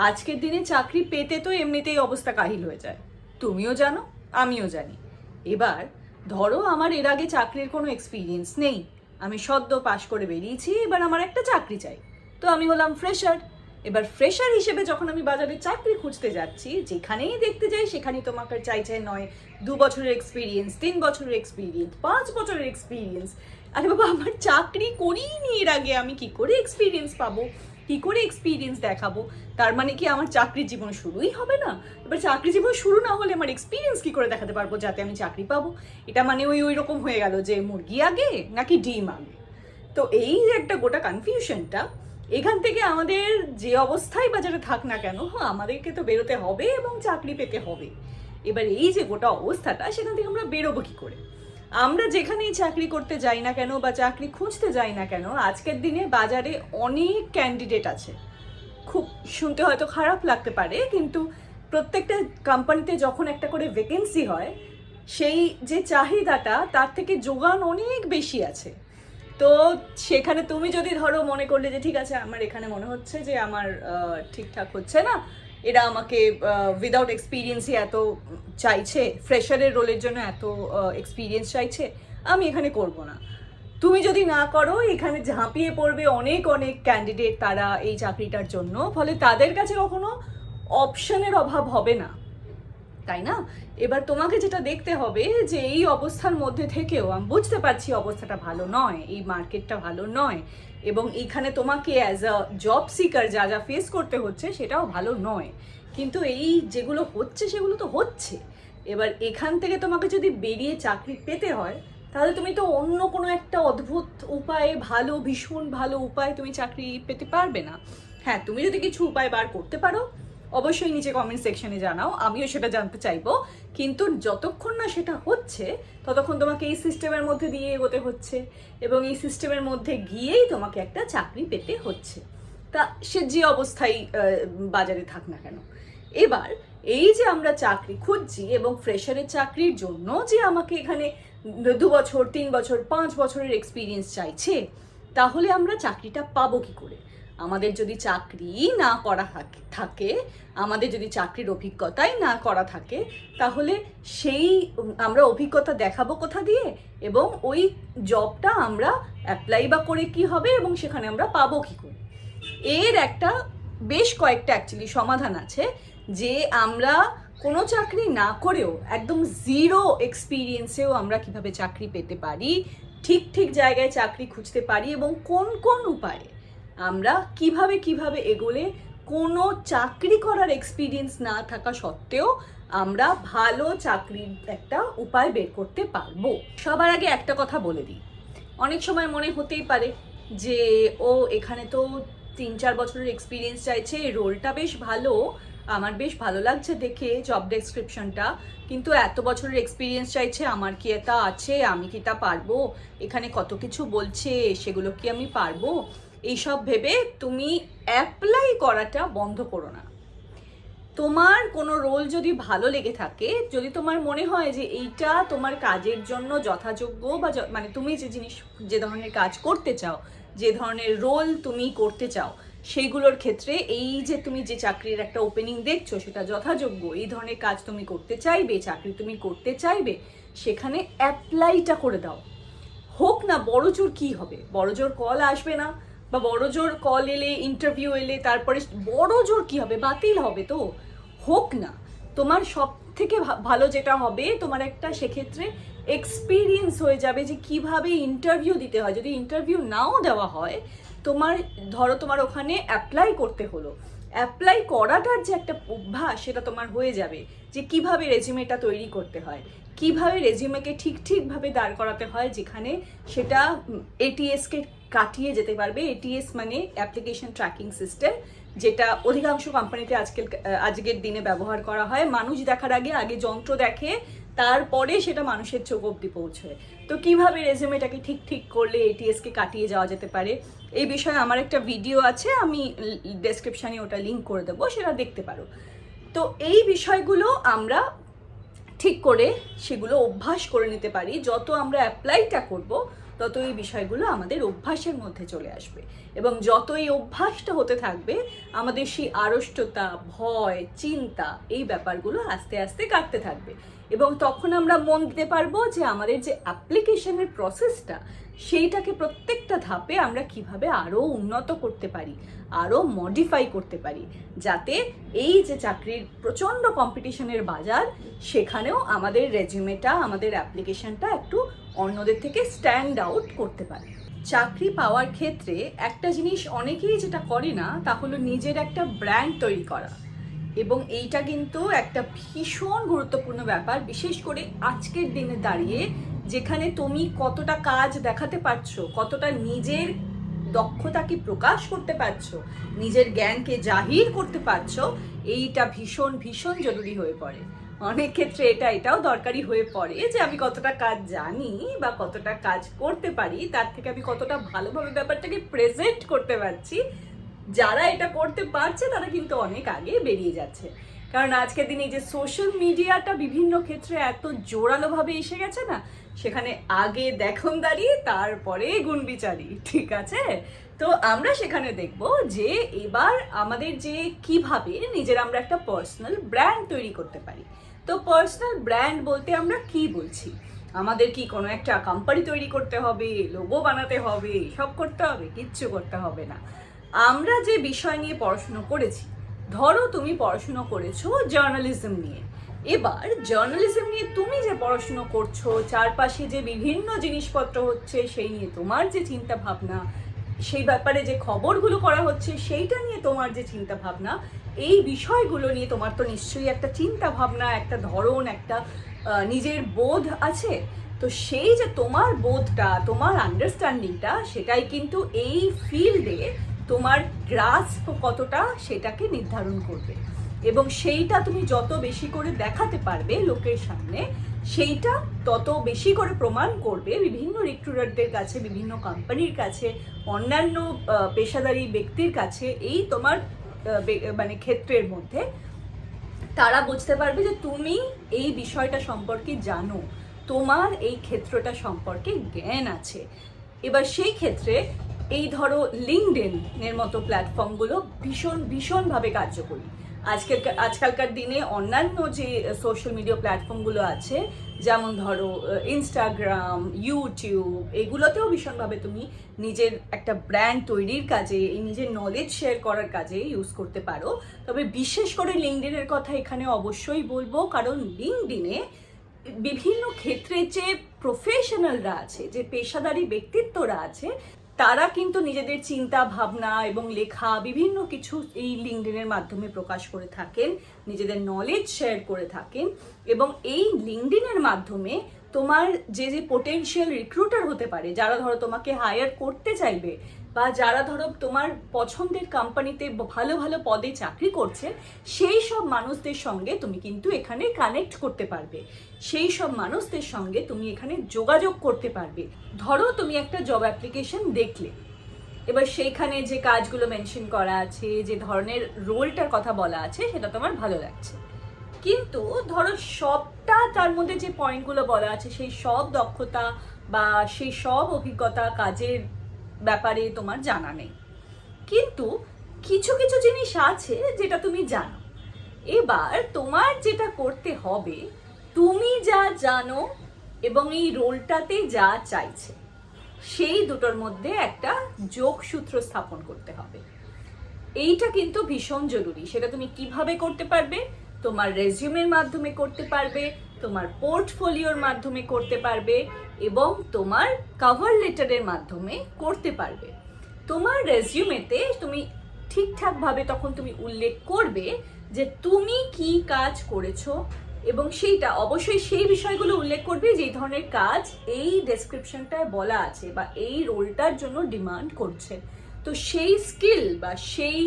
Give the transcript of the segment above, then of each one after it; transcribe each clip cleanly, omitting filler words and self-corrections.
আজকের দিনে চাকরি পেতে তো এমনিতেই অবস্থা কাহিল হয়ে যায়, তুমিও জানো আমিও জানি। এবার ধরো আমার এর আগে চাকরির কোনো এক্সপিরিয়েন্স নেই, আমি সদ্য পাশ করে বেরিয়েছি, এবার আমার একটা চাকরি চাই। তো আমি হলাম ফ্রেশার। এবার ফ্রেশার হিসেবে যখন আমি বাজারে চাকরি খুঁজতে যাচ্ছি, যেখানেই দেখতে যাই সেখানেই তোমাকে চাইছে নয় 2 বছরের এক্সপিরিয়েন্স, 3 বছরের এক্সপিরিয়েন্স, 5 বছরের এক্সপিরিয়েন্স। আরে বাবা, আমার চাকরি করিনি এর আগে, আমি কি করে এক্সপিরিয়েন্স পাবো, কি করে এক্সপিরিয়েন্স দেখাবো? তার মানে কি আমার চাকরির জীবন শুরুই হবে না? এবার চাকরি জীবন শুরু না হলে আমার এক্সপিরিয়েন্স কি করে দেখাতে পারবো যাতে আমি চাকরি পাবো? এটা মানে ওই রকম হয়ে গেল যে মুরগি আগে নাকি ডিম আগে। তো এই যে একটা গোটা কনফিউশনটা, এখান থেকে আমাদের যে অবস্থায় বাজারে থাক না কেন, আমাদেরকে তো বেরোতে হবে এবং চাকরি পেতে হবে। এবার এই যে গোটা অবস্থাটা, সেখান থেকে আমরা বেরোবো কি করে? আমরা যেখানেই চাকরি করতে যাই না কেন বা চাকরি খুঁজতে যাই না কেন, আজকের দিনে বাজারে অনেক ক্যান্ডিডেট আছে। খুব শুনতে হয়তো খারাপ লাগতে পারে, কিন্তু প্রত্যেকটা কোম্পানিতে যখন একটা করে ভ্যাকেন্সি হয়, সেই যে চাহিদাটা তার থেকে যোগান অনেক বেশি আছে। তো সেখানে তুমি যদি ধরো মনে করলে যে ঠিক আছে, আমার এখানে মনে হচ্ছে যে আমার ঠিকঠাক হচ্ছে না, এরা আমাকে উইদাউট এক্সপিরিয়েন্সই এত চাইছে, ফ্রেশারের রোলের জন্য এত এক্সপিরিয়েন্স চাইছে, আমি এখানে করব না। তুমি যদি না করো, এখানে ঝাঁপিয়ে পড়বে অনেক অনেক ক্যান্ডিডেট তারা এই চাকরিটার জন্য, ফলে তাদের কাছে কখনো অপশনের অভাব হবে না, তাই না? এবার তোমাকে যেটা দেখতে হবে যে এই অবস্থার মধ্যে থেকেও আমি বুঝতে পারছি অবস্থাটা ভালো নয়, এই মার্কেটটা ভালো নয়, এবং এখানে তোমাকে অ্যাজ আ জব সিকার যা যা ফেস করতে হচ্ছে সেটাও ভালো নয়, কিন্তু এই যেগুলো হচ্ছে সেগুলো তো হচ্ছে। এবার এখান থেকে তোমাকে যদি বেরিয়ে চাকরি পেতে হয়, তাহলে তুমি তো অন্য কোনো একটা অদ্ভুত উপায়ে, ভালো ভীষণ ভালো উপায় তুমি চাকরি পেতে পারবে না। হ্যাঁ, তুমি যদি কিছু উপায় বার করতে পারো, অবশ্যই নিচে কমেন্ট সেকশনে জানাও, আমিও সেটা জানতে চাইবো। কিন্তু যতক্ষণ না সেটা হচ্ছে, ততক্ষণ তোমাকে এই সিস্টেমের মধ্যে দিয়ে এগোতে হচ্ছে, এবং এই সিস্টেমের মধ্যে গিয়েই তোমাকে একটা চাকরি পেতে হচ্ছে। তা সে যে অবস্থায় বাজারে থাক না কেন, এবার এই যে আমরা চাকরি খুঁজছি এবং ফ্রেশারের চাকরির জন্য যে আমাকে এখানে 2 বছর, 3 বছর, 5 বছরের এক্সপিরিয়েন্স চাইছে, তাহলে আমরা চাকরিটা পাবো কি করে? আমাদের যদি চাকরি না করা থাকে, আমাদের যদি চাকরির অভিজ্ঞতাই না করা থাকে, তাহলে সেই আমরা অভিজ্ঞতা দেখাবো কোথা দিয়ে, এবং ওই জবটা আমরা অ্যাপ্লাই বা করে কি হবে, এবং সেখানে আমরা পাবো কি করে? এর একটা বেশ কয়েকটা অ্যাকচুয়ালি সমাধান আছে, যে আমরা কোনো চাকরি না করেও একদম জিরো এক্সপিরিয়েন্সেও আমরা কিভাবে চাকরি পেতে পারি, ঠিক ঠিক জায়গায় চাকরি খুঁজতে পারি, এবং কোন কোন উপায়ে আমরা কিভাবে এগোলে কোনো চাকরি করার এক্সপিরিয়েন্স না থাকা সত্ত্বেও আমরা ভালো চাকরির একটা উপায় বের করতে পারবো। সবার আগে একটা কথা বলে দিই, অনেক সময় মনে হতেই পারে যে এখানে তো 3-4 বছরের এক্সপিরিয়েন্স চাইছে, রোলটা বেশ ভালো, আমার বেশ ভালো লাগছে দেখে জব ডেসক্রিপশনটা, কিন্তু এত বছরের এক্সপিরিয়েন্স চাইছে, আমার কি এটা আছে, আমি কি তা পারবো, এখানে কত কিছু বলছে সেগুলো কি আমি পারবো? এইসব ভেবে তুমি অ্যাপ্লাই করাটা বন্ধ করো না। তোমার কোনো রোল যদি ভালো লেগে থাকে, যদি তোমার মনে হয় যে এইটা তোমার কাজের জন্য যথাযোগ্য, বা মানে তুমি যে ধরনের কাজ করতে চাও, যে ধরনের রোল তুমি করতে চাও, সেইগুলোর ক্ষেত্রে এই যে তুমি যে চাকরির একটা ওপেনিং দেখছো সেটা যথাযোগ্য, এই ধরনের কাজ তুমি করতে চাইবে, চাকরি তুমি করতে চাইবে, সেখানে অ্যাপ্লাইটা করে দাও। হোক না বড় জোর, কি হবে, বড় জোর কল আসবে না, বা বড় জোর কল এলে, ইন্টারভিউ এলে, তারপরে বড় জোর কি হবে, বাতিল হবে তো? হোক না। তোমার সব থেকে ভালো যেটা হবে, তোমার একটা সেক্ষেত্রে এক্সপিরিয়েন্স হয়ে যাবে যে কিভাবে ইন্টারভিউ দিতে হয়। যদি ইন্টারভিউ নাও দেওয়া হয়, তোমার ধরো তোমার ওখানে অ্যাপ্লাই করতে হলো, অ্যাপ্লাই করাটার যে একটা অভ্যাস, সেটা তোমার হয়ে যাবে, যে কিভাবে রেজিউমেটা তৈরি করতে হয়, কিভাবে রেজিউমেকে ঠিকভাবে দাঁড় করাতে হয়, যেখানে সেটা এটিএসকে কাটিয়ে যেতে পারবে। এটিএস মানে অ্যাপ্লিকেশন ট্র্যাকিং সিস্টেম, যেটা অধিকাংশ কোম্পানিতে আজকের দিনে ব্যবহার করা হয়। মানুষ দেখার আগে যন্ত্র দেখে, তারপরে সেটা মানুষের চোখ অবধি পৌঁছয়। তো কিভাবে রেজিউমেটাকে ঠিক করলে এটিএসকে কাটিয়ে যাওয়া যেতে পারে, এই বিষয়ে আমার একটা ভিডিও আছে, আমি ডেসক্রিপশানে ওটা লিঙ্ক করে দেবো, সেটা দেখতে পারো। তো এই বিষয়গুলো আমরা ঠিক করে সেগুলো অভ্যাস করে নিতে পারি। যত আমরা অ্যাপ্লাইটা করব, তত এই বিষয়গুলো আমাদের অভ্যাসের মধ্যে চলে আসবে, এবং যত এই অভ্যাসটা হতে থাকবে আমাদের সেই আড়ষ্টতা, ভয়, চিন্তা, এই ব্যাপারগুলো আস্তে আস্তে কাটতে থাকবে, এবং তখন আমরা মন দিতে পারবো যে আমাদের যে অ্যাপ্লিকেশনের প্রসেসটা, সেইটাকে প্রত্যেকটা ধাপে আমরা কিভাবে আরও উন্নত করতে পারি, আরও মডিফাই করতে পারি, যাতে এই যে চাকরির প্রচণ্ড কম্পিটিশনের বাজার, সেখানেও আমাদের রেজিউমেটা, আমাদের অ্যাপ্লিকেশনটা একটু অন্যদের থেকে স্ট্যান্ড আউট করতে পারে। চাকরি পাওয়ার ক্ষেত্রে একটা জিনিস অনেকেই যেটা করে না, তা হলো নিজের একটা ব্র্যান্ড তৈরি করা, এবং এইটা কিন্তু একটা ভীষণ গুরুত্বপূর্ণ ব্যাপার, বিশেষ করে আজকের দিনে দাঁড়িয়ে, যেখানে তুমি কতটা কাজ দেখাতে পারছো, কতটা নিজের দক্ষতাকে প্রকাশ করতে পারছো, নিজের জ্ঞানকে জাহির করতে পারছো, এইটা ভীষণ ভীষণ জরুরি হয়ে পড়ে। অনেক ক্ষেত্রে এটাও দরকারি হয়ে পড়ে যে আমি কতটা কাজ জানি বা কতটা কাজ করতে পারি, তার থেকে আমি কতটা ভালোভাবে ব্যাপারটাকে প্রেজেন্ট করতে পারছি। যারা এটা করতে পারছে তারা কিন্তু অনেক আগে বেরিয়ে যাচ্ছে, কারণ আজকের দিনে যে সোশ্যাল মিডিয়াটা বিভিন্ন ক্ষেত্রে এত জোরালোভাবে এসে গেছে না, সেখানে আগে দেখনদারি, তারপরে গুণবিচারি, ঠিক আছে? তো আমরা সেখানে দেখব যে এবার আমাদের যে কিভাবে নিজের আমরা একটা পার্সোনাল ব্র্যান্ড তৈরি করতে পারি। তো পার্সোনাল ব্র্যান্ড বলতে আমরা কি বলছি? আমাদের কি কোনো একটা কোম্পানি তৈরি করতে হবে, লোগো বানাতে হবে, সব করতে হবে? কিচ্ছু করতে হবে না। আমরা যে বিষয় নিয়ে পড়াশুনো করেছি, ধরো তুমি পড়াশুনো করেছো জার্নালিজম নিয়ে, এবার জার্নালিজম নিয়ে তুমি যে পড়াশুনো করছো, চারপাশে যে বিভিন্ন জিনিসপত্র হচ্ছে সেই নিয়ে তোমার যে চিন্তা ভাবনা, সেই ব্যাপারে যে খবরগুলো করা হচ্ছে সেইটা নিয়ে তোমার যে চিন্তা ভাবনা, এই বিষয়গুলো নিয়ে তোমার তো নিশ্চয়ই একটা চিন্তা ভাবনা, একটা ধরন, একটা নিজের বোধ আছে। তো সেই যে তোমার বোধটা, তোমার আন্ডারস্ট্যান্ডিংটা, সেটাই কিন্তু এই ফিল্ডে তোমার গ্রাস্প কতটা সেটাকে নির্ধারণ করবে, এবং সেইটা তুমি যত বেশি করে দেখাতে পারবে লোকের সামনে, সেইটা তত বেশি করে প্রমাণ করবে বিভিন্ন রিক্রুটারদের কাছে, বিভিন্ন কোম্পানির কাছে, অন্যান্য পেশাদারী ব্যক্তির কাছে, এই তোমার মানে ক্ষেত্রের মধ্যে তারা বুঝতে পারবে যে তুমি এই বিষয়টা সম্পর্কে জানো, তোমার এই ক্ষেত্রটা সম্পর্কে জ্ঞান আছে। এবার সেই ক্ষেত্রে এই ধরো লিঙ্কডইন এর মতো প্ল্যাটফর্মগুলো ভীষণভাবে কার্যকরী। আজকালকার দিনে অন্যান্য যে সোশ্যাল মিডিয়া প্ল্যাটফর্মগুলো আছে, যেমন ধরো ইনস্টাগ্রাম, ইউটিউব, এগুলোতেও ভীষণভাবে তুমি নিজের একটা ব্র্যান্ড তৈরির কাজে, এই নিজের নলেজ শেয়ার করার কাজে ইউজ করতে পারো। তবে বিশেষ করে লিঙ্কডইনের কথা এখানে অবশ্যই বলবো, কারণ লিঙ্কডইনে বিভিন্ন ক্ষেত্রে যে প্রফেশনালরা আছে, যে পেশাদারী ব্যক্তিত্বরা আছে, তারা কিন্তু নিজেদের চিন্তা ভাবনা এবং লেখা বিভিন্ন কিছু এই লিঙ্কডইনের মাধ্যমে প্রকাশ করে থাকেন, নিজেদের নলেজ শেয়ার করে থাকেন, এবং এই লিঙ্কডইনের মাধ্যমে তোমার যে পোটেনশিয়াল রিক্রুটার হতে পারে, যারা ধরো তোমাকে হায়ার করতে চাইবে, বা যারা ধরো তোমার পছন্দের কোম্পানিতে ভালো ভালো পদে চাকরি করছে, সেই সব মানুষদের সঙ্গে তুমি কিন্তু এখানে কানেক্ট করতে পারবে, সেই সব মানুষদের সঙ্গে তুমি এখানে যোগাযোগ করতে পারবে। ধরো তুমি একটা জব অ্যাপ্লিকেশন দেখলে, এবার সেইখানে যে কাজগুলো মেনশন করা আছে, যে ধরনের রোলটার কথা বলা আছে, সেটা তোমার ভালো লাগছে, কিন্তু ধরো সবটা তার মধ্যে যে পয়েন্টগুলো বলা আছে, সেই সব দক্ষতা বা সেই সব অভিজ্ঞতা কাজের ব্যাপারে তোমার জানা নেই, কিন্তু কিছু কিছু জিনিস আছে যেটা তুমি জানো। এবার তোমার যেটা করতে হবে, তুমি যা জানো এবং এই রোলটাতে যা চাইছে, সেই দুটোর মধ্যে একটা যোগসূত্র স্থাপন করতে হবে। এইটা কিন্তু ভীষণ জরুরি। সেটা তুমি কিভাবে করতে পারবে? তোমার রেজিউমের মাধ্যমে করতে পারবে, তোমার পোর্টফোলিওর মাধ্যমে করতে পারবে, এবং তোমার কভার লেটারের মাধ্যমে করতে পারবে। তোমার রেজিউমেতে তুমি ঠিকঠাকভাবে তখন তুমি উল্লেখ করবে যে তুমি কি কাজ করেছো, এবং সেইটা অবশ্যই সেই বিষয়গুলো উল্লেখ করবে যেই ধরনের কাজ এই ডেসক্রিপশনটায় বলা আছে বা এই রোলটার জন্য ডিমান্ড করছে। তো সেই স্কিল বা সেই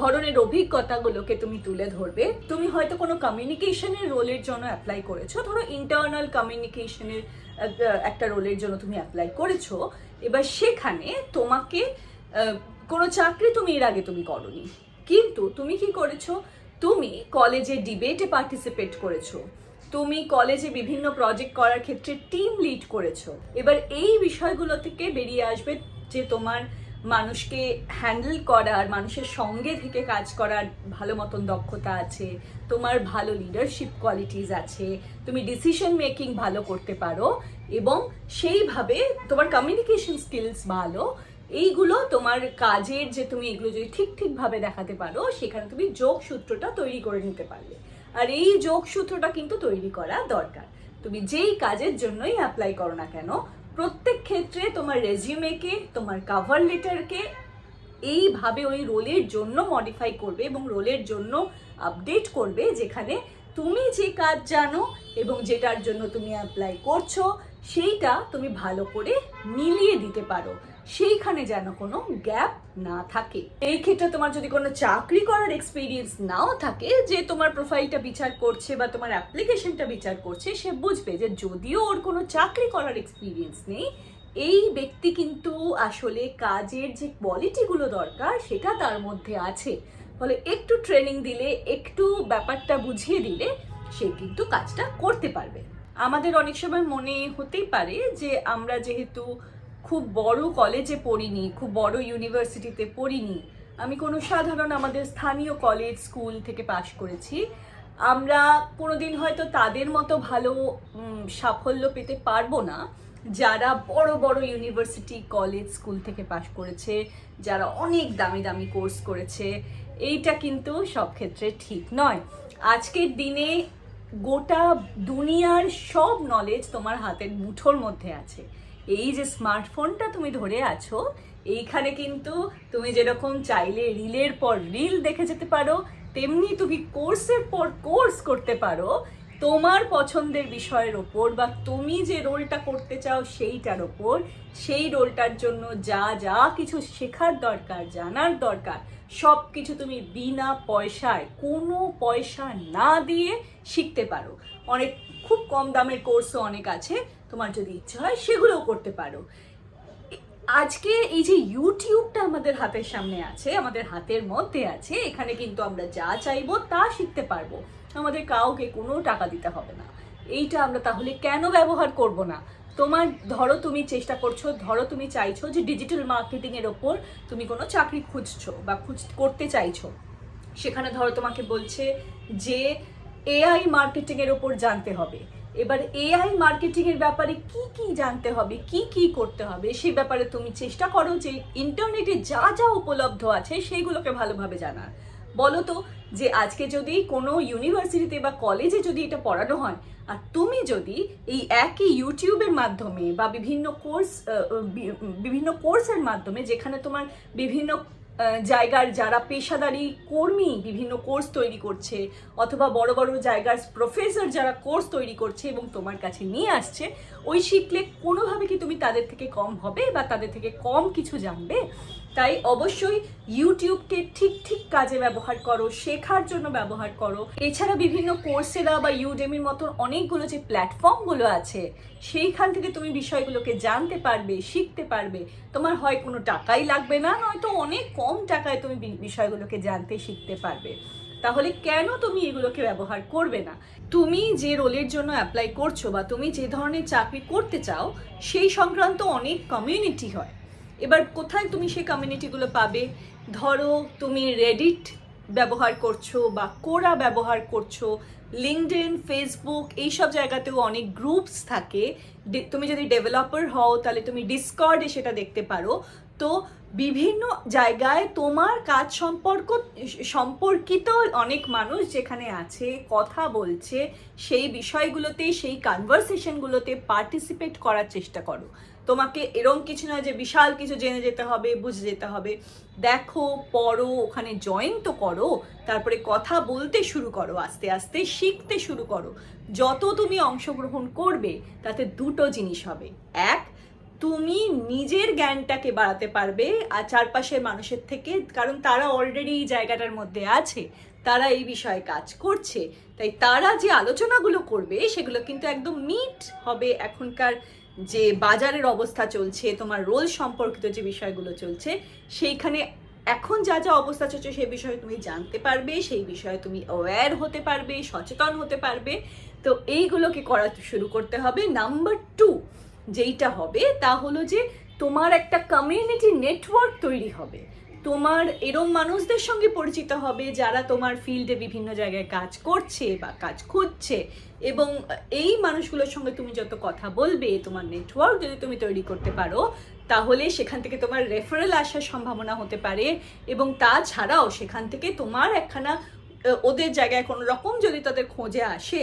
ধরনের অভিজ্ঞতাগুলোকে তুমি তুলে ধরবে। তুমি হয়তো কোনো কমিউনিকেশনের রোলের জন্য অ্যাপ্লাই করেছো, ধরো ইন্টারনাল কমিউনিকেশনের একটা রোলের জন্য তুমি অ্যাপ্লাই করেছো। এবার সেখানে তোমাকে কোনো চাকরি তুমি এর আগে তুমি করোনি, কিন্তু তুমি কি করেছো? তুমি কলেজে ডিবেটে পার্টিসিপেট করেছো, তুমি কলেজে বিভিন্ন প্রজেক্ট করার ক্ষেত্রে টিম লিড করেছো। এবার এই বিষয়গুলো থেকে বেরিয়ে আসবে যে তোমার মানুষকে হ্যান্ডেল করার, মানুষের সঙ্গে থেকে কাজ করার ভালো মতন দক্ষতা আছে, তোমার ভালো লিডারশিপ কোয়ালিটিস আছে, তুমি ডিসিশন মেকিং ভালো করতে পারো এবং সেইভাবে তোমার কমিউনিকেশন স্কিলস ভালো। এইগুলো তোমার কাজের যে তুমি এগুলো যদি ঠিকভাবে দেখাতে পারো, সেখানে তুমি যোগসূত্রটা তৈরি করে নিতে পারলে। আর এই যোগসূত্রটা কিন্তু তৈরি করা দরকার। তুমি যেই কাজের জন্যই অ্যাপ্লাই করো না কেন, প্রত্যেক ক্ষেত্রে তোমার রেজিউমেকে, তোমার কভার লেটারকে এইভাবে ওই রোলের জন্য মডিফাই করবে এবং রোলের জন্য আপডেট করবে, যেখানে তুমি যে কাজ জানো এবং যেটার জন্য তুমি অ্যাপ্লাই করছো সেইটা তুমি ভালো করে মিলিয়ে দিতে পারো, সেইখানে যেন কোনো গ্যাপ না থাকে। এই ক্ষেত্রে তোমার যদি কোনো চাকরি করার এক্সপিরিয়েন্স নাও থাকে, যে তোমার প্রোফাইলটা বিচার করছে বা তোমার অ্যাপ্লিকেশনটা বিচার করছে, সে বুঝবে যে যদিও ওর কোনো চাকরি করার এক্সপিরিয়েন্স নেই, এই ব্যক্তি কিন্তু আসলে কাজের যে কোয়ালিটিগুলো দরকার সেটা তার মধ্যে আছে। ফলে একটু ট্রেনিং দিলে, একটু ব্যাপারটা বুঝিয়ে দিলে সে কিন্তু কাজটা করতে পারবে। আমাদের অনেক সময় মনে হতেই পারে যে আমরা যেহেতু খুব বড় কলেজে পড়িনি, খুব বড় ইউনিভার্সিটিতে পড়িনি, আমি কোনো সাধারণ আমাদের স্থানীয় কলেজ স্কুল থেকে পাশ করেছি, আমরা কোনোদিন হয়তো তাদের মতো ভালো সাফল্য পেতে পারবো না যারা বড় বড় ইউনিভার্সিটি কলেজ স্কুল থেকে পাশ করেছে, যারা অনেক দামি দামি কোর্স করেছে। এইটা কিন্তু সব ক্ষেত্রে ঠিক নয়। আজকের দিনে গোটা দুনিয়ার সব নলেজ তোমার হাতের মুঠোর মধ্যে আছে। এই যে স্মার্টফোনটা তুমি ধরে আছো, এইখানে কিন্তু তুমি যেরকম চাইলে রিলের পর রিল দেখে যেতে পারো, তেমনি তুমি কোর্সের পর কোর্স করতে পারো তোমার পছন্দের বিষয়ের ওপর, বা তুমি যে রোলটা করতে চাও সেইটার ওপর। সেই রোলটার জন্য যা যা কিছু শেখার দরকার, জানার দরকার, সব কিছু তুমি বিনা পয়সায়, কোনো পয়সা না দিয়ে শিখতে পারো। অনেক খুব কম দামের কোর্সও অনেক আছে, তোমার যদি ইচ্ছে হয় সেগুলোও করতে পারো। আজকে এই যে ইউটিউবটা আমাদের হাতের সামনে আছে, আমাদের হাতের মধ্যে আছে, এখানে কিন্তু আমরা যা চাইবো তা শিখতে পারবো, আমাদের কাউকে কোনো টাকা দিতে হবে না। এইটা আমরা তাহলে কেন ব্যবহার করব না? তোমার ধরো তুমি চেষ্টা করছো, ধরো তুমি চাইছো যে ডিজিটাল মার্কেটিংয়ের ওপর তুমি কোনো চাকরি খুঁজছো বা করতে চাইছো, সেখানে ধরো তোমাকে বলছে যে এআই মার্কেটিংয়ের ওপর জানতে হবে। এবার এআই মার্কেটিংয়ের ব্যাপারে কি কি জানতে হবে, কি কি করতে হবে, সেই ব্যাপারে তুমি চেষ্টা করো যে ইন্টারনেটে যা যা উপলব্ধ আছে সেইগুলোকে ভালোভাবে জানার। বলো তো যে আজকে যদি কোনো ইউনিভার্সিটিতে বা কলেজে যদি এটা পড়ানো হয়, আর তুমি যদি এই একই ইউটিউবের মাধ্যমে বা বিভিন্ন কোর্সের মাধ্যমে, যেখানে তোমার বিভিন্ন জায়গার যারা পেশাদারি কর্মী বিভিন্ন কোর্স তৈরি করছে, অথবা বড় বড় জায়গার প্রফেসর যারা কোর্স তৈরি করছে এবং তোমার কাছে নিয়ে আসছে, ওই শিখলে কোনোভাবে কি তুমি তাদের থেকে কম হবে বা তাদের থেকে কম কিছু জানবে? তাই অবশ্যই ইউটিউবকে ঠিক কাজে ব্যবহার করো, শেখার জন্য ব্যবহার করো। এছাড়া বিভিন্ন কোর্সেরা বা ইউডেমির মতন অনেকগুলো যে প্ল্যাটফর্মগুলো আছে, সেইখান থেকে তুমি বিষয়গুলোকে জানতে পারবে, শিখতে পারবে। তোমার হয় কোনো টাকাই লাগবে না, নয়তো অনেক কম টাকায় তুমি বিষয়গুলোকে জানতে শিখতে পারবে। তাহলে কেন তুমি এগুলোকে ব্যবহার করবে না? তুমি যে রোলের জন্য অ্যাপ্লাই করছো বা তুমি যে ধরনের চাকরি করতে চাও, সেই সংক্রান্ত অনেক কমিউনিটি হয়। এবার কোথায় তুমি সেই কমিউনিটিগুলো পাবে? ধরো তুমি রেডিট ব্যবহার করছো বা কোরা ব্যবহার করছো, লিঙ্কডইন, ফেসবুক, এইসব জায়গাতেও অনেক গ্রুপস থাকে। তুমি যদি ডেভেলপার হও তাহলে তুমি ডিসকর্ডে সেটা দেখতে পারো। তো বিভিন্ন জায়গায় তোমার কাজ সম্পর্কিত অনেক মানুষ যেখানে আছে, কথা বলছে, সেই বিষয়গুলোতে, সেই কনভারসেশনগুলোতে পার্টিসিপেট করার চেষ্টা করো। তোমাকে এরকম কিছু নয় যে বিশাল কিছু জেনে যেতে হবে, বুঝে যেতে হবে। দেখো, পড়ো, ওখানে জয়েন তো করো, তারপরে কথা বলতে শুরু করো, আস্তে আস্তে শিখতে শুরু করো। যত তুমি অংশগ্রহণ করবে তাতে দুটো জিনিস হবে। এক, তুমি নিজের জ্ঞানটাকে বাড়াতে পারবে আর চারপাশের মানুষের থেকে, কারণ তারা অলরেডি এই জায়গাটার মধ্যে আছে, তারা এই বিষয়ে কাজ করছে, তাই তারা যে আলোচনাগুলো করবে সেগুলো কিন্তু একদম মিট হবে এখনকার যে বাজারের অবস্থা চলছে, তোমার রোল সম্পর্কিত যে বিষয়গুলো চলছে, সেইখানে এখন যা যা অবস্থা চলছে সেই বিষয়ে তুমি জানতে পারবে, সেই বিষয়ে তুমি অ্যাওয়্যার হতে পারবে, সচেতন হতে পারবে। তো এইগুলোকে করা শুরু করতে হবে। নাম্বার 2 যেইটা হবে তা হলো যে তোমার একটা কমিউনিটি নেটওয়ার্ক তৈরি হবে। তোমার এরম মানুষদের সঙ্গে পরিচিত হবে যারা তোমার ফিল্ডে বিভিন্ন জায়গায় কাজ করছে বা কাজ খুঁজছে, এবং এই মানুষগুলোর সঙ্গে তুমি যত কথা বলবে, তোমার নেটওয়ার্ক যদি তুমি তৈরি করতে পারো, তাহলে সেখান থেকে তোমার রেফারেল আসার সম্ভাবনা হতে পারে। এবং তাছাড়াও সেখান থেকে তোমার একখানা ওদের জায়গায় কোনো রকম যদি তাদের খোঁজে আসে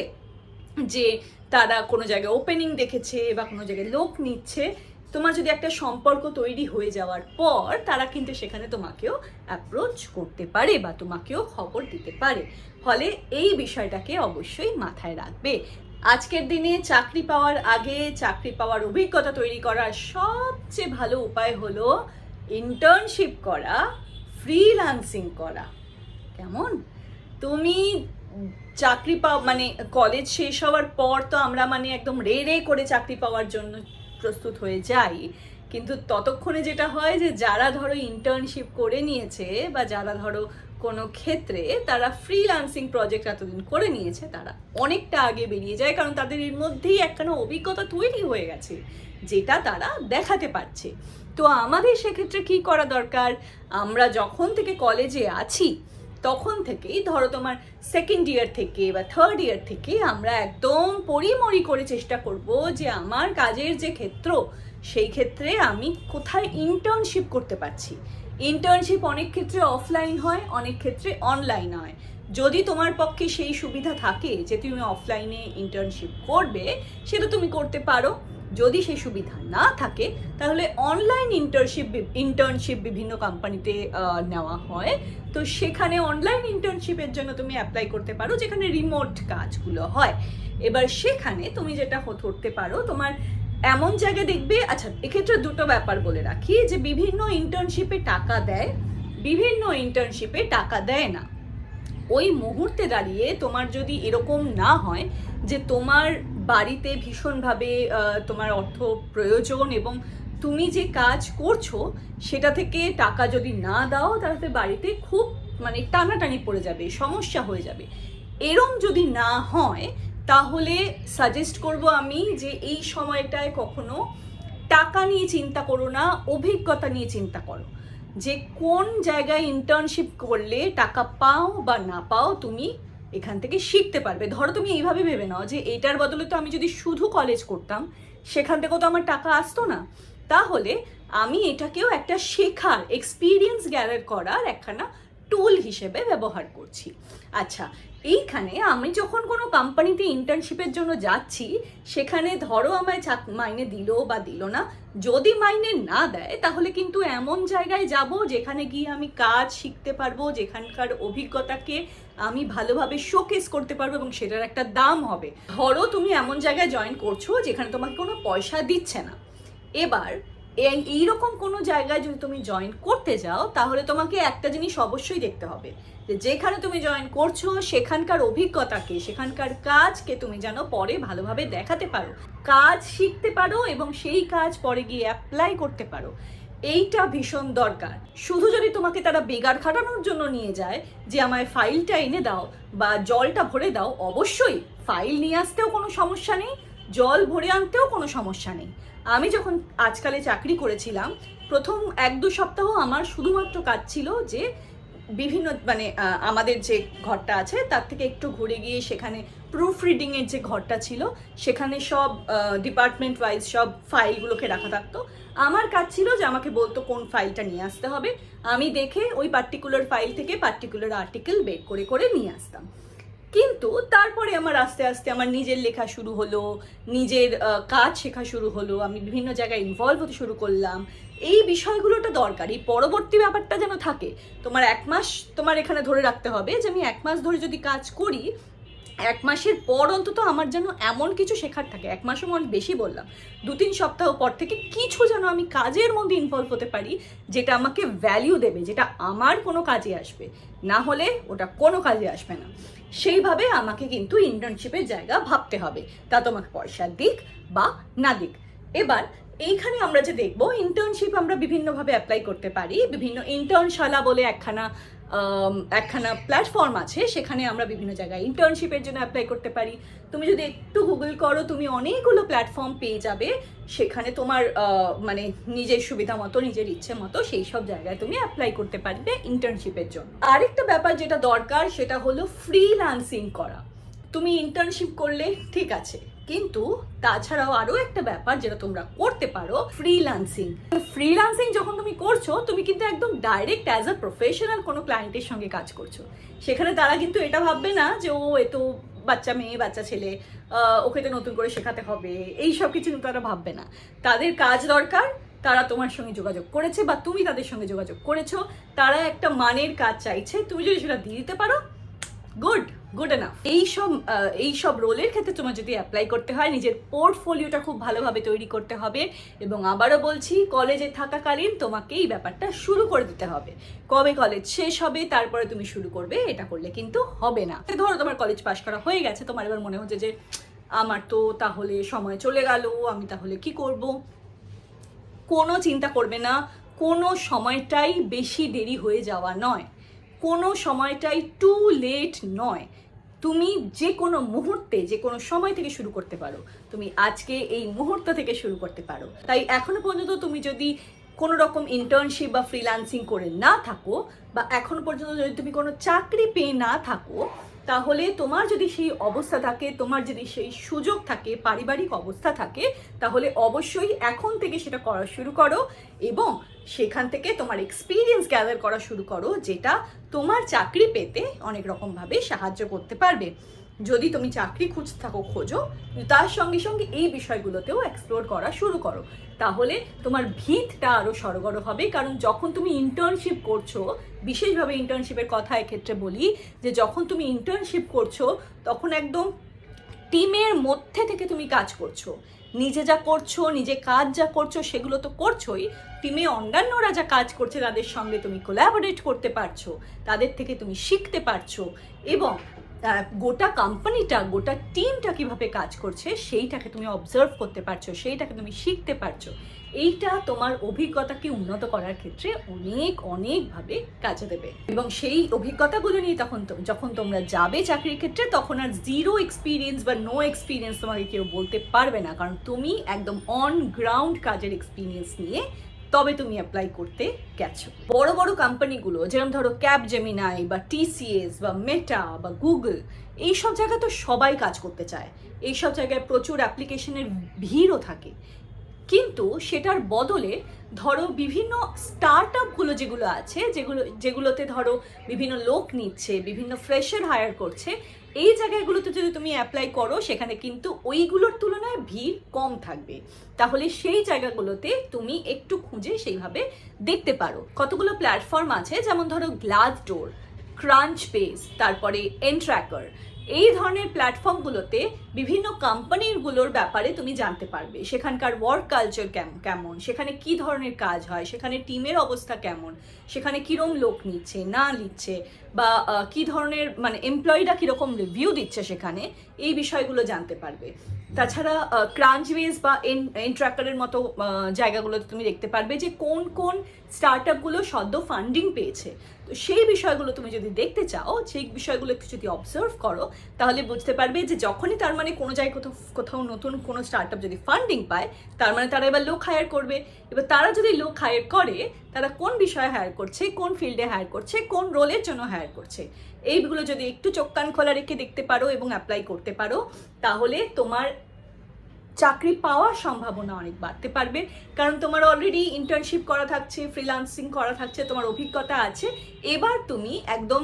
যে তারা কোনো জায়গায় ওপেনিং দেখেছে বা কোনো জায়গায় লোক নিচ্ছে, তোমার যদি একটা সম্পর্ক তৈরি হয়ে যাওয়ার পর তারা কিন্তু সেখানে তোমাকেও অ্যাপ্রোচ করতে পারে বা তোমাকেও খবর দিতে পারে। ফলে এই বিষয়টাকে অবশ্যই মাথায় রাখবে। আজকের দিনে চাকরি পাওয়ার আগে চাকরি পাওয়ার অভিজ্ঞতা তৈরি করার সবচেয়ে ভালো উপায় হলো ইন্টার্নশিপ করা, ফ্রিল্যান্সিং করা। কেমন? তুমি চাকরি মানে কলেজ শেষ হওয়ার পর তো আমরা একদম রে করে চাকরি পাওয়ার জন্য প্রস্তুত হয়ে যাই, কিন্তু ততক্ষণে যেটা হয় যে যারা ধরো ইন্টার্নশিপ করে নিয়েছে বা যারা ধরো কোনো ক্ষেত্রে তারা ফ্রিল্যান্সিং প্রজেক্ট এতদিন করে নিয়েছে, তারা অনেকটা আগে বেরিয়ে যায়, কারণ তাদের এর মধ্যেই একখানা অভিজ্ঞতা তৈরি হয়ে গেছে যেটা তারা দেখাতে পারছে। তো আমাদের সেক্ষেত্রে কি করা দরকার? আমরা যখন থেকে কলেজে আছি তখন থেকেই ধরো তোমার সেকেন্ড ইয়ার থেকে বা থার্ড ইয়ার থেকে আমরা একদম পরিমরি করে চেষ্টা করব যে আমার কাজের যে ক্ষেত্র, সেই ক্ষেত্রে আমি কোথায় ইন্টার্নশিপ করতে পারছি। ইন্টার্নশিপ অনেক ক্ষেত্রে অফলাইন হয়, অনেক ক্ষেত্রে অনলাইন হয়। যদি তোমার পক্ষে সেই সুবিধা থাকে যে তুমি অফলাইনে ইন্টার্নশিপ করবে, সেটা তুমি করতে পারো। যদি সেই সুবিধা না থাকে তাহলে অনলাইন ইন্টার্নশিপ বিভিন্ন কোম্পানিতে নেওয়া হয়। তো সেখানে অনলাইন ইন্টার্নশিপের জন্য তুমি অ্যাপ্লাই করতে পারো, যেখানে রিমোট কাজগুলো হয়। এবার সেখানে তুমি যেটা করতে পারো, তোমার এমন জায়গায় দেখবে, আচ্ছা এক্ষেত্রে দুটো ব্যাপার বলে রাখি, যে বিভিন্ন ইন্টার্নশিপে টাকা দেয়, বিভিন্ন ইন্টার্নশিপে টাকা দেয় না। ওই মুহূর্তে দাঁড়িয়ে তোমার যদি এরকম না হয় যে তোমার বাড়িতে ভীষণভাবে তোমার অর্থ প্রয়োজন এবং তুমি যে কাজ করছো সেটা থেকে টাকা যদি না দাও, তাহলে বাড়িতে খুব টানাটানি পড়ে যাবে, সমস্যা হয়ে যাবে। এরম যদি না হয় তাহলে সাজেস্ট করব আমি যে এই সময়টায় কখনো টাকা নিয়ে চিন্তা করো না, অভিজ্ঞতা নিয়ে চিন্তা করো যে কোন জায়গায় ইন্টার্নশিপ করলে টাকা পাও বা না পাও তুমি এখান থেকে শিখতে পারবে। ধরো তুমি এইভাবে ভেবে নাও যে এটার বদলে তো আমি যদি শুধু কলেজ করতাম সেখান থেকেও তো আমার টাকা আসতো না, তাহলে আমি এটাকেও একটা শেখার, এক্সপিরিয়েন্স গ্যাদার করার একখানা টুল হিসেবে ব্যবহার করছি। আচ্ছা, এইখানে আমি যখন কোনো কোম্পানিতে ইন্টার্নশিপের জন্য যাচ্ছি, সেখানে ধরো আমায় মাইনে দিল বা দিল না, যদি মাইনে না দেয় তাহলে কিন্তু এমন জায়গায় যাব যেখানে গিয়ে আমি কাজ শিখতে পারবো, যেখানকার অভিজ্ঞতাকে আমি ভালোভাবে শোকেস করতে পারবো এবং সেটার একটা দাম হবে। ধরো তুমি এমন জায়গায় জয়েন করছো যেখানে তোমাকে কোনো পয়সা দিচ্ছে না। এবার এইরকম কোনো জায়গায় যদি তুমি জয়েন করতে যাও, তাহলে তোমাকে একটা জিনিস অবশ্যই দেখতে হবে যে যেখানে তুমি জয়েন করছো সেখানকার অভিজ্ঞতাকে, সেখানকার কাজকে তুমি যেন পরে ভালোভাবে দেখাতে পারো, কাজ শিখতে পারো এবং সেই কাজ পরে গিয়ে অ্যাপ্লাই করতে পারো। এইটা ভীষণ দরকার। শুধু যদি তোমাকে তারা বেগার খাটানোর জন্য নিয়ে যায় যে আমায় ফাইলটা এনে দাও বা জলটা ভরে দাও, অবশ্যই ফাইল নিয়ে আসতেও কোনো সমস্যা নেই, জল ভরে আনতেও কোনো সমস্যা নেই। আমি যখন আজকালে চাকরি করেছিলাম, প্রথম 1-2 সপ্তাহ আমার শুধুমাত্র কাজ ছিল যে বিভিন্ন আমাদের যে ঘরটা আছে তার থেকে একটু ঘুরে গিয়ে সেখানে প্রুফ রিডিংয়ের যে ঘরটা ছিল সেখানে সব ডিপার্টমেন্ট ওয়াইজ সব ফাইলগুলোকে রাখা থাকতো। আমার কাজ ছিল যে আমাকে বলতো কোন ফাইলটা নিয়ে আসতে হবে, আমি দেখে ওই পার্টিকুলার ফাইল থেকে পার্টিকুলার আর্টিকেল বের করে করে নিয়ে আসতাম। কিন্তু তারপরে আমার আস্তে আস্তে আমার নিজের লেখা শুরু হলো, নিজের কাজ শেখা শুরু হলো, আমি বিভিন্ন জায়গায় ইনভলভ হতে শুরু করলাম। এই বিষয়গুলোটা দরকারি, পরবর্তী ব্যাপারটা যেন থাকে। তোমার 1 মাস তোমার এখানে ধরে রাখতে হবে যে আমি 1 মাস ধরে যদি কাজ করি, 1 মাসের পর অন্তত আমার যেন এমন কিছু শেখার থাকে, 1 মাসও অনেক বেশি বললাম, 2-3 সপ্তাহ পর থেকে কিছু যেন আমি কাজের মধ্যে ইনভলভ হতে পারি যেটা আমাকে ভ্যালিউ দেবে, যেটা আমার কোনো কাজে আসবে, না হলে ওটা কোনো কাজে আসবে না। সেইভাবে আমাকে কিন্তু ইন্টার্নশিপের জায়গা ভাবতে হবে, তা তোমাকে পয়সা দিক বা না দিক। এবার এইখানে আমরা যে দেখবো, ইন্টার্নশিপ আমরা বিভিন্নভাবে অ্যাপ্লাই করতে পারি। বিভিন্ন ইন্টার্নশালা বলে একখানা একখানা প্ল্যাটফর্ম আছে, সেখানে আমরা বিভিন্ন জায়গায় ইন্টার্নশিপের জন্য অ্যাপ্লাই করতে পারি। তুমি যদি একটু গুগল করো তুমি অনেকগুলো প্ল্যাটফর্ম পেয়ে যাবে, সেখানে তোমার মানে নিজের সুবিধা মতো নিজের ইচ্ছে মতো সেই সব জায়গায় তুমি অ্যাপ্লাই করতে পারবে ইন্টার্নশিপের জন্য। আরেকটা ব্যাপার যেটা দরকার সেটা হলো ফ্রিল্যান্সিং করা। তুমি ইন্টার্নশিপ করলে ঠিক আছে, কিন্তু তাছাড়াও আরো একটা ব্যাপার যেটা তোমরা করতে পারো, ফ্রিল্যান্সিং। ফ্রিল্যান্সিং যখন তুমি করছো তুমি কিন্তু একদম ডাইরেক্ট অ্যাজ আ প্রফেশনাল কোনো ক্লায়েন্টের সঙ্গে কাজ করছো। সেখানে তারা কিন্তু এটা ভাববে না যে ও এতো বাচ্চা মেয়ে বাচ্চা ছেলে, ওকে তো নতুন করে শেখাতে হবে, এই সব কিছু কিন্তু তারা ভাববে না। তাদের কাজ দরকার, তারা তোমার সঙ্গে যোগাযোগ করেছে বা তুমি তাদের সঙ্গে যোগাযোগ করেছো, তারা একটা মানের কাজ চাইছে, তুমি যদি সেটা দিয়ে দিতে পারো, গুড এনাফ। এইসব রোলের ক্ষেত্রে তোমার যদি অ্যাপ্লাই করতে হয়, নিজের পোর্টফোলিওটা খুব ভালোভাবে তৈরি করতে হবে। এবং আবারও বলছি, কলেজে থাকাকালীন তোমাকে এই ব্যাপারটা শুরু করে দিতে হবে। কবে কলেজ শেষ হবে তারপরে তুমি শুরু করবে, এটা করলে কিন্তু হবে না। ধরো তোমার কলেজ পাশ করা হয়ে গেছে, তোমার এবার মনে হচ্ছে যে আমার তো তাহলে সময় চলে গেল, আমি তাহলে কি করব। কোনো চিন্তা করবে না, কোনো সময়টাই বেশি দেরি হয়ে যাওয়া নয়, কোনো সময়টাই টু লেট নয়। তুমি যে কোনো মুহূর্তে যে কোনো সময় থেকে শুরু করতে পারো, তুমি আজকে এই মুহূর্ত থেকে শুরু করতে পারো। তাই এখনো পর্যন্ত তুমি যদি কোনো রকম ইন্টার্নশিপ বা ফ্রিল্যান্সিং করে না থাকো, বা এখনো পর্যন্ত যদি তুমি কোনো চাকরি পেয়ে না থাকো, তাহলে তোমার যদি সেই অবস্থা থাকে, তোমার যদি সেই সুযোগ থাকে, পারিবারিক অবস্থা থাকে, তাহলে অবশ্যই এখন থেকে সেটা করা শুরু করো এবং সেখান থেকে তোমার এক্সপিরিয়েন্স গ্যাদার করা শুরু করো, যেটা তোমার চাকরি পেতে অনেক রকমভাবে সাহায্য করতে পারবে। যদি তুমি চাকরি খুঁজতে থাকো খোঁজো, তার সঙ্গে সঙ্গে এই বিষয়গুলোতেও এক্সপ্লোর করা শুরু করো, তাহলে তোমার ভিতটা আরও সড়গড় হবে। কারণ যখন তুমি ইন্টার্নশিপ করছো, বিশেষভাবে ইন্টার্নশিপের কথা এক্ষেত্রে বলি, যে যখন তুমি ইন্টার্নশিপ করছো তখন একদম টিমের মধ্যে থেকে তুমি কাজ করছো। নিজে যা করছো, নিজে কাজ যা করছো সেগুলো তো করছোই, টিমে অন্যান্যরা যা কাজ করছে তাদের সঙ্গে তুমি কোলাবোরেট করতে পারছো, তাদের থেকে তুমি শিখতে পারছো, এবং গোটা কোম্পানিটা, গোটা টিমটা কিভাবে কাজ করছে সেইটাকে তুমি অবজার্ভ করতে পারছো, সেইটাকে তুমি শিখতে পারছো। এইটা তোমার অভিজ্ঞতাকে উন্নত করার ক্ষেত্রে অনেকভাবে কাজে দেবে। এবং সেই অভিজ্ঞতাগুলো নিয়ে যখন তোমরা যাবে চাকরির ক্ষেত্রে, তখন আর জিরো এক্সপিরিয়েন্স বা নো এক্সপিরিয়েন্স তোমাকে কেউ বলতে পারবে না, কারণ তুমি একদম অন গ্রাউন্ড কাজের এক্সপিরিয়েন্স নিয়ে তবে তুমি অ্যাপ্লাই করতে গেছো। বড় বড় কোম্পানিগুলো যেরকম ধরো ক্যাপজেমিনাই বা টিসিএস বা মেটা বা গুগল, এইসব জায়গায় তো সবাই কাজ করতে চায়, এইসব জায়গায় প্রচুর অ্যাপ্লিকেশনের ভিড়ও থাকে। কিন্তু সেটার বদলে ধরো বিভিন্ন স্টার্ট আপগুলো যেগুলো আছে, যেগুলোতে ধরো বিভিন্ন লোক নিচ্ছে, বিভিন্ন ফ্রেশার হায়ার করছে, এই জায়গাগুলোতে যদি তুমি অ্যাপ্লাই করো, সেখানে কিন্তু ওইগুলোর তুলনায় ভিড় কম থাকবে। তাহলে সেই জায়গাগুলোতে তুমি একটু খুঁজে সেইভাবে দেখতে পারো। কতগুলো প্ল্যাটফর্ম আছে, যেমন ধরো গ্লাসডোর, ক্রাঞ্চবেস, তারপরে এনট্র্যাকার, এই ধরনের প্ল্যাটফর্মগুলোতে বিভিন্ন কোম্পানিগুলোর ব্যাপারে তুমি জানতে পারবে। সেখানকার ওয়ার্ক কালচার কেমন, সেখানে কি ধরনের কাজ হয়, সেখানে টিমের অবস্থা কেমন, সেখানে কিরম লোক নিচ্ছে না নিচ্ছে, বা কি ধরনের মানে এমপ্লয়িরা কীরকম রিভিউ দিচ্ছে সেখানে, এই বিষয়গুলো জানতে পারবে। তাছাড়া ক্রাঞ্চবেস বা এনট্র্যাকারের মতো জায়গাগুলোতে তুমি দেখতে পারবে যে কোন কোন স্টার্ট আপগুলো সদ্য ফান্ডিং পেয়েছে। তো সেই বিষয়গুলো তুমি যদি দেখতে চাও, সেই বিষয়গুলো একটু যদি অবজার্ভ করো, তাহলে বুঝতে পারবে যে যখনই তার মানে কোনো জায়গায় কোথাও নতুন কোনো স্টার্ট আপ যদি ফান্ডিং পায়, তার মানে তারা এবার লোক হায়ার করবে। এবার তারা যদি লোক হায়ার করে, তারা কোন বিষয়ে হায়ার করছে, কোন ফিল্ডে হায়ার করছে, কোন রোলের জন্য হায়ার করছে, এইগুলো যদি একটু চোখ কান খোলা রেখে দেখতে পারো এবং অ্যাপ্লাই করতে পারো, তাহলে তোমার চাকরি পাওয়ার সম্ভাবনা অনেক বাড়তে পারবে। কারণ তোমার অলরেডি ইন্টার্নশিপ করা থাকছে, ফ্রিল্যান্সিং করা থাকছে, তোমার অভিজ্ঞতা আছে। এবার তুমি একদম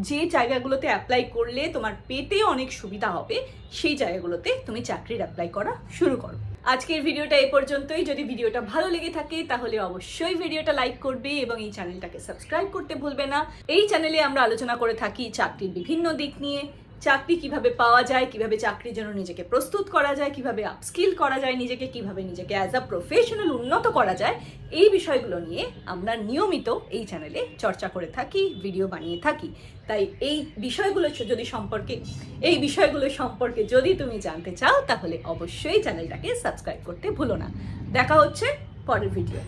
যে জায়গাগুলোতে অ্যাপ্লাই করলে তোমার পেতে অনেক সুবিধা হবে, সেই জায়গাগুলোতে তুমি চাকরির অ্যাপ্লাই করা শুরু করো। আজকের ভিডিওটা এই পর্যন্তই। যদি ভিডিওটা ভালো লেগে থাকে তাহলে অবশ্যই ভিডিওটা লাইক করবে এবং এই চ্যানেলটাকে সাবস্ক্রাইব করতে ভুলবে না। এই চ্যানেলে আমরা আলোচনা করে থাকি চাকরির বিভিন্ন দিক নিয়ে, চাকরি কিভাবে পাওয়া যায়, কিভাবে চাকরির জন্য নিজেকে প্রস্তুত করা যায়, কিভাবে আপস্কিল করা যায় নিজেকে, কিভাবে নিজেকে অ্যাজ আ প্রফেশনাল উন্নত করা যায়, এই বিষয়গুলো নিয়ে আমরা নিয়মিত এই চ্যানেলে চর্চা করে থাকি, ভিডিও বানিয়ে থাকি। তাই এই বিষয়গুলো সম্পর্কে যদি তুমি জানতে চাও, তাহলে অবশ্যই চ্যানেলটাকে সাবস্ক্রাইব করতে ভুলো না। দেখা হচ্ছে পরের ভিডিও।